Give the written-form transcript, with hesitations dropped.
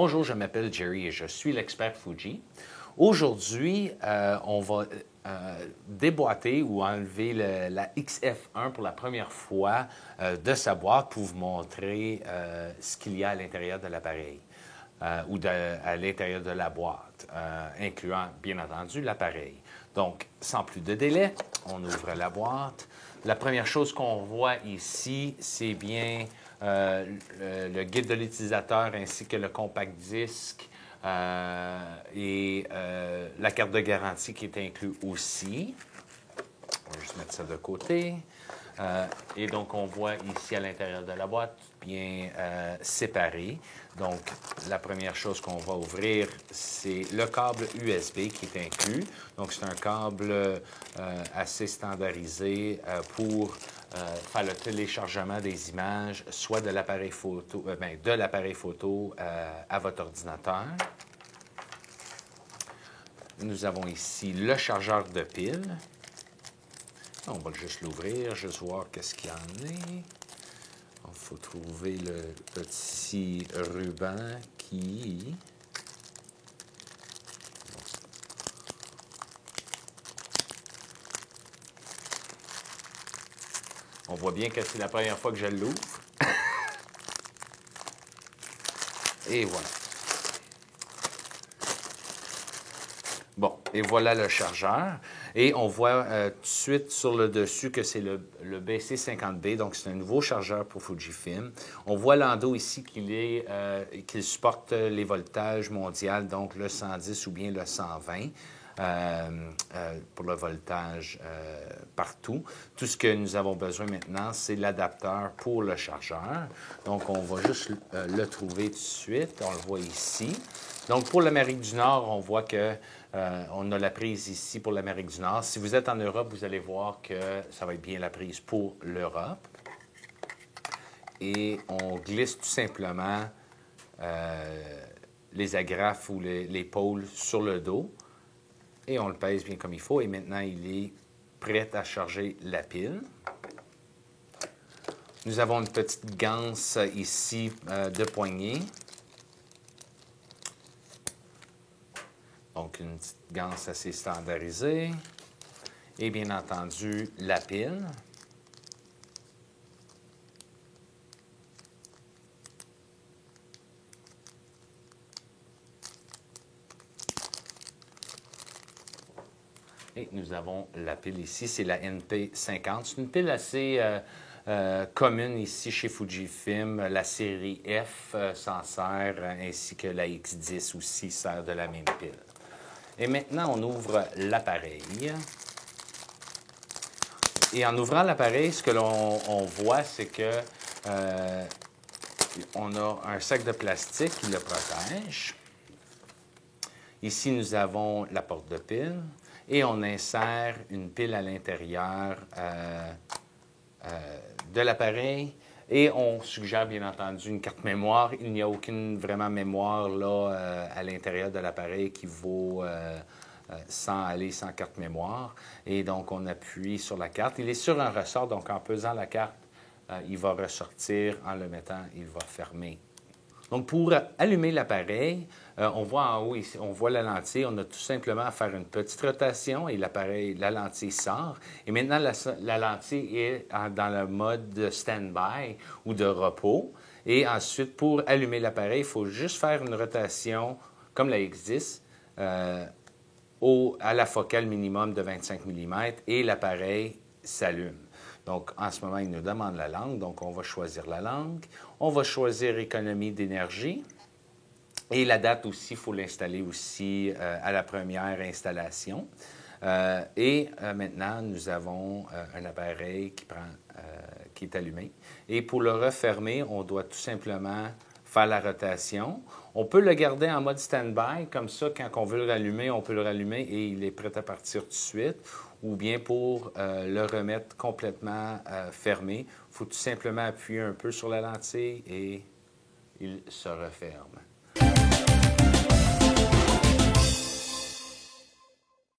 Bonjour, je m'appelle Jerry et je suis l'expert Fuji. Aujourd'hui, on va déboîter ou enlever la XF1 pour la première fois de sa boîte pour vous montrer ce qu'il y a à l'intérieur de l'appareil ou à l'intérieur de la boîte, incluant bien entendu l'appareil. Donc, sans plus de délai, on ouvre la boîte. La première chose qu'on voit ici, c'est bien le guide de l'utilisateur ainsi que le compact disque et la carte de garantie qui est inclue aussi. On va juste mettre ça de côté. Et donc, on voit ici à l'intérieur de la boîte bien séparé. Donc, la première chose qu'on va ouvrir, c'est le câble USB qui est inclus. Donc, c'est un câble assez standardisé pour faire le téléchargement des images, soit de l'appareil photo, à votre ordinateur. Nous avons ici le chargeur de pile. On va juste l'ouvrir, juste voir qu'est-ce qu'il y en est. Il faut trouver le petit ruban qui... On voit bien que c'est la première fois que je l'ouvre. Et voilà. Bon, et voilà le chargeur. Et on voit tout de suite sur le dessus que c'est le BC50B, donc c'est un nouveau chargeur pour Fujifilm. On voit l'endos ici qu'il supporte les voltages mondiaux, donc le 110 ou bien le 120. Pour le voltage partout. Tout ce que nous avons besoin maintenant, c'est l'adapteur pour le chargeur. Donc, on va juste le trouver tout de suite. On le voit ici. Donc, pour l'Amérique du Nord, on voit que on a la prise ici pour l'Amérique du Nord. Si vous êtes en Europe, vous allez voir que ça va être bien la prise pour l'Europe. Et on glisse tout simplement les agrafes ou les pôles sur le dos. Et on le pèse bien comme il faut. Et maintenant, il est prêt à charger la pile. Nous avons une petite ganse ici de poignée. Donc, une petite ganse assez standardisée. Et bien entendu, la pile. Et nous avons la pile ici, c'est la NP50. C'est une pile assez commune ici chez Fujifilm. La série F s'en sert, ainsi que la X10 aussi sert de la même pile. Et maintenant, on ouvre l'appareil. Et en ouvrant l'appareil, ce que l'on voit, c'est que on a un sac de plastique qui le protège. Ici, nous avons la porte de pile. Et on insère une pile à l'intérieur de l'appareil. Et on suggère bien entendu une carte mémoire. Il n'y a aucune vraiment mémoire là, à l'intérieur de l'appareil qui vaut sans carte mémoire. Et donc, on appuie sur la carte. Il est sur un ressort, donc en pesant la carte, il va ressortir. En le mettant, il va fermer. Donc, pour allumer l'appareil, on voit en haut ici, on voit la lentille. On a tout simplement à faire une petite rotation et la lentille sort. Et maintenant, la lentille est dans le mode de stand-by ou de repos. Et ensuite, pour allumer l'appareil, il faut juste faire une rotation comme la X10 à la focale minimum de 25 mm et l'appareil s'allume. Donc, en ce moment, il nous demande la langue. Donc, on va choisir la langue. On va choisir économie d'énergie. Et la date aussi, il faut l'installer aussi à la première installation. Maintenant, nous avons un appareil qui est allumé. Et pour le refermer, on doit tout simplement faire la rotation. On peut le garder en mode stand-by, comme ça, quand on veut le rallumer, on peut le rallumer et il est prêt à partir tout de suite. Ou bien pour le remettre complètement fermé, il faut tout simplement appuyer un peu sur la lentille et il se referme.